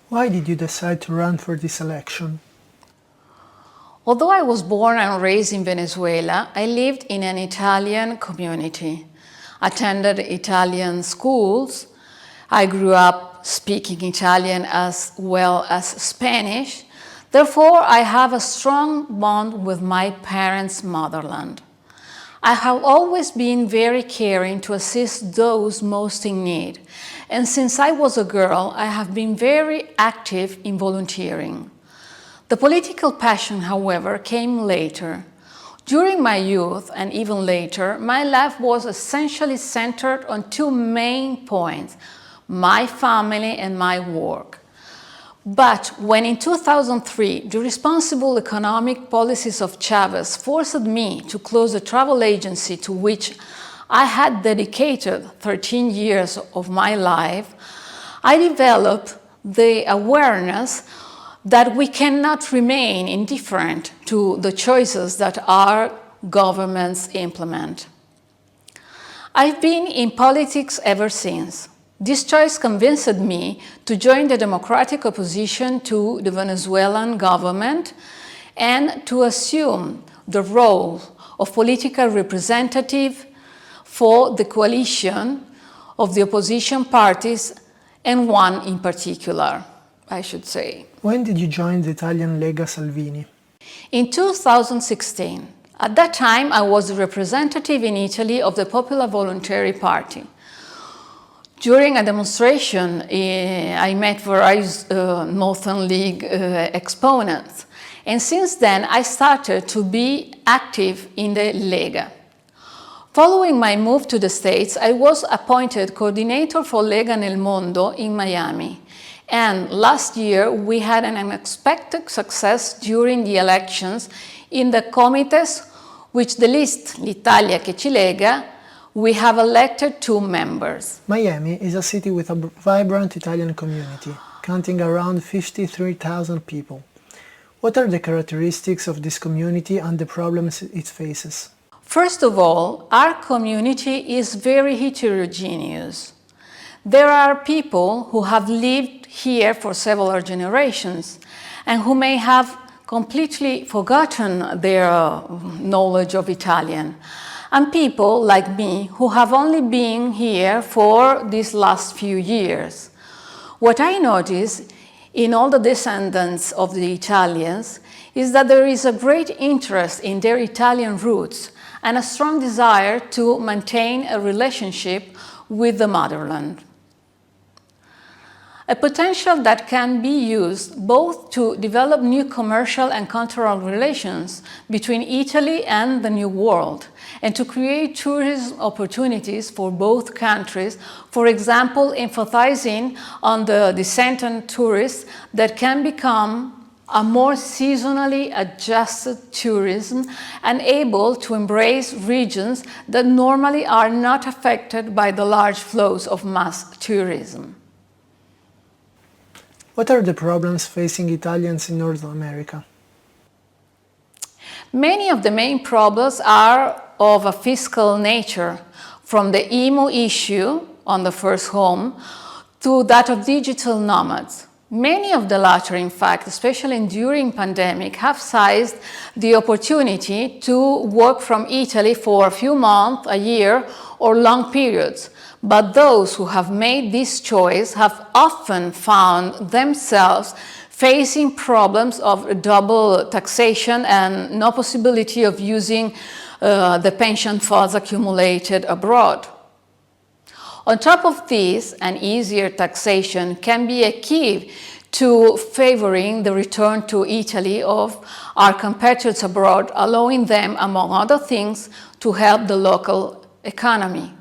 Why did you decide to run for this election? Although I was born and raised in Venezuela, I lived in an Italian community, attended Italian schools. I grew up speaking Italian as well as Spanish. Therefore, I have a strong bond with my parents' motherland. I have always been very caring to assist those most in need, and since I was a girl, I have been very active in volunteering. The political passion, however, came later. During my youth, and even later, my life was essentially centered on two main points: my family and my work. But when in 2003, the responsible economic policies of Chavez forced me to close a travel agency to which I had dedicated 13 years of my life, I developed the awareness that we cannot remain indifferent to the choices that our governments implement. I've been in politics ever since. This choice convinced me to join the democratic opposition to the Venezuelan government and to assume the role of political representative for the coalition of the opposition parties, and one in particular, I should say. When did you join the Italian Lega Salvini? In 2016. At that time, I was a representative in Italy of the Popular Voluntary Party. During a demonstration, I met various Northern League exponents, and since then I started to be active in the Lega. Following my move to the States, I was appointed coordinator for Lega nel Mondo in Miami, and last year we had an unexpected success during the elections in the comites which the list L'Italia che ci lega. We have elected 2 members. Miami is a city with a vibrant Italian community, counting around 53,000 people. What are the characteristics of this community and the problems it faces? First of all, our community is very heterogeneous. There are people who have lived here for several generations and who may have completely forgotten their knowledge of Italian, and people like me who have only been here for these last few years. What I notice in all the descendants of the Italians is that there is a great interest in their Italian roots and a strong desire to maintain a relationship with the motherland. A potential that can be used both to develop new commercial and cultural relations between Italy and the New World, and to create tourism opportunities for both countries, for example, emphasizing on the descendant tourists that can become a more seasonally adjusted tourism and able to embrace regions that normally are not affected by the large flows of mass tourism. What are the problems facing Italians in North America? Many of the main problems are of a fiscal nature, from the IMU issue on the first home to that of digital nomads. Many of the latter, in fact, especially during pandemic, have seized the opportunity to work from Italy for a few months, a year, or long periods. But those who have made this choice have often found themselves facing problems of double taxation and no possibility of using the pension funds accumulated abroad. On top of this, an easier taxation can be a key to favoring the return to Italy of our compatriots abroad, allowing them, among other things, to help the local economy.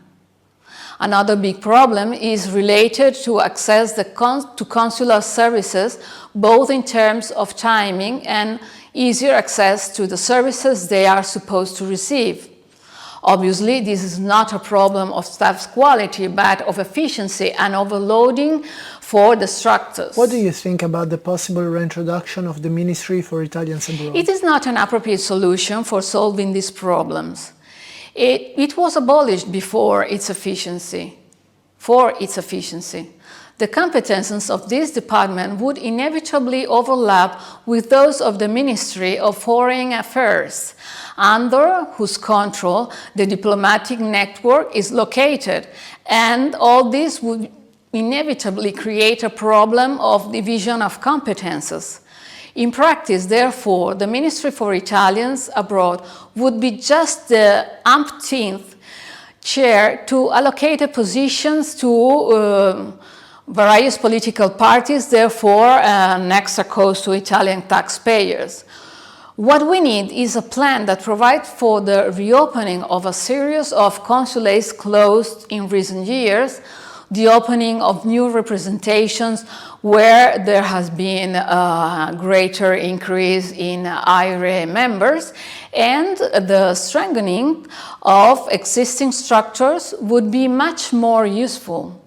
Another big problem is related to access to consular services, both in terms of timing and easier access to the services they are supposed to receive. Obviously, this is not a problem of staff's quality, but of efficiency and overloading for the structures. What do you think about the possible reintroduction of the Ministry for Italians Abroad? It is not an appropriate solution for solving these problems. It was abolished for its efficiency. The competences of this department would inevitably overlap with those of the Ministry of Foreign Affairs, under whose control the diplomatic network is located, and all this would inevitably create a problem of division of competences. In practice, therefore, the Ministry for Italians Abroad would be just the umpteenth chair to allocate positions to various political parties, therefore an extra cost to Italian taxpayers. What we need is a plan that provides for the reopening of a series of consulates closed in recent years, the opening of new representations where there has been a greater increase in IRE members, and the strengthening of existing structures would be much more useful.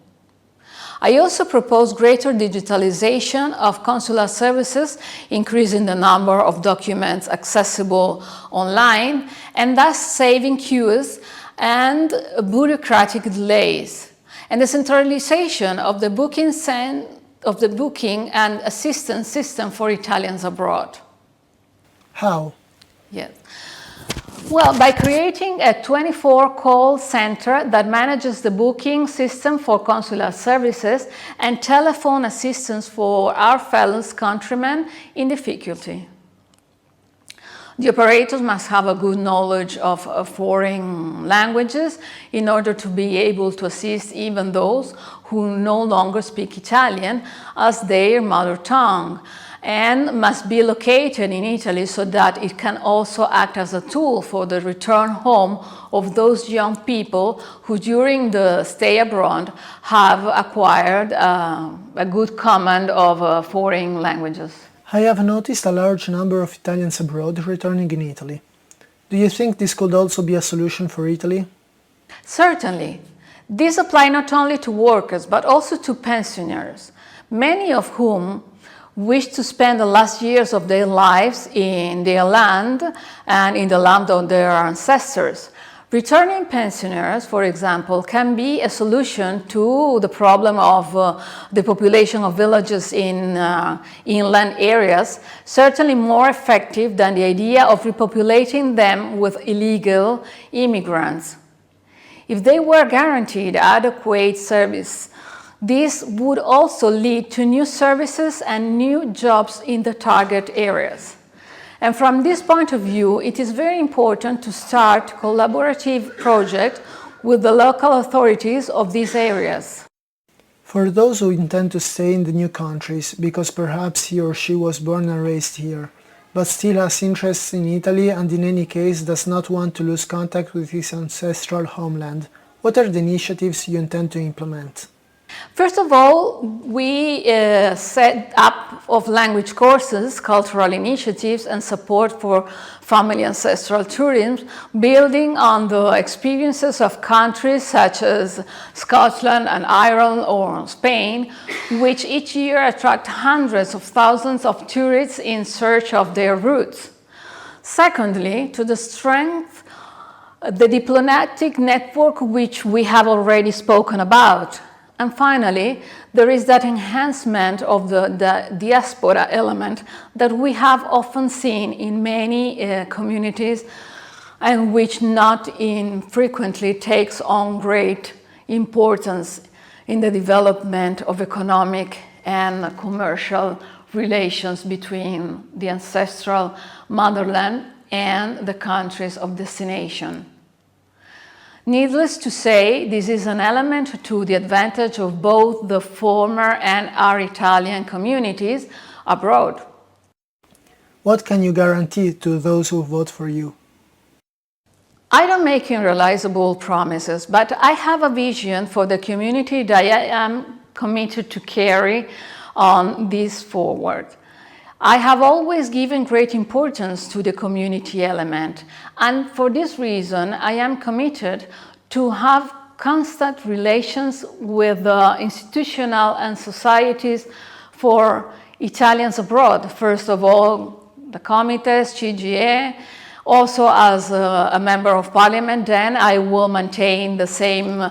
I also propose greater digitalization of consular services, increasing the number of documents accessible online, and thus saving queues and bureaucratic delays, and the centralization of the booking and assistance system for Italians abroad. How? Yes. Well, by creating a 24-call center that manages the booking system for consular services and telephone assistance for our fellow countrymen in difficulty. The operators must have a good knowledge of foreign languages in order to be able to assist even those who no longer speak Italian as their mother tongue, and must be located in Italy so that it can also act as a tool for the return home of those young people who during the stay abroad have acquired a good command of foreign languages. I have noticed a large number of Italians abroad returning in Italy. Do you think this could also be a solution for Italy? Certainly. This applies not only to workers but also to pensioners, many of whom wish to spend the last years of their lives in their land and in the land of their ancestors. Returning pensioners, for example, can be a solution to the problem of the population of villages in inland areas, certainly more effective than the idea of repopulating them with illegal immigrants. If they were guaranteed adequate service, this would also lead to new services and new jobs in the target areas. And from this point of view, it is very important to start collaborative projects with the local authorities of these areas. For those who intend to stay in the new countries, because perhaps he or she was born and raised here, but still has interests in Italy and in any case does not want to lose contact with his ancestral homeland, what are the initiatives you intend to implement? First of all, we set up of language courses, cultural initiatives, and support for family ancestral tourism, building on the experiences of countries such as Scotland and Ireland or Spain, which each year attract hundreds of thousands of tourists in search of their roots. Secondly, to the strength the diplomatic network which we have already spoken about. And finally, there is that enhancement of the diaspora element that we have often seen in many communities and which not infrequently takes on great importance in the development of economic and commercial relations between the ancestral motherland and the countries of destination. Needless to say, this is an element to the advantage of both the former and our Italian communities abroad. What can you guarantee to those who vote for you? I don't make irrealizable promises, but I have a vision for the community that I am committed to carry on this forward. I have always given great importance to the community element, and for this reason I am committed to have constant relations with the institutional and societies for Italians abroad. First of all, the comites, CGE, also as a member of parliament, then I will maintain the same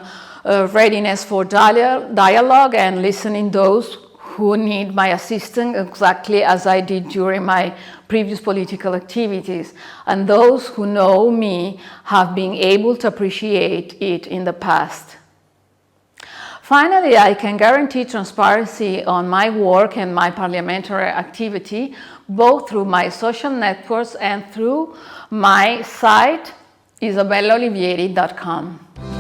readiness for dialogue and listening those who need my assistance exactly as I did during my previous political activities, and those who know me have been able to appreciate it in the past. Finally, I can guarantee transparency on my work and my parliamentary activity, both through my social networks and through my site, isabellaolivieri.com.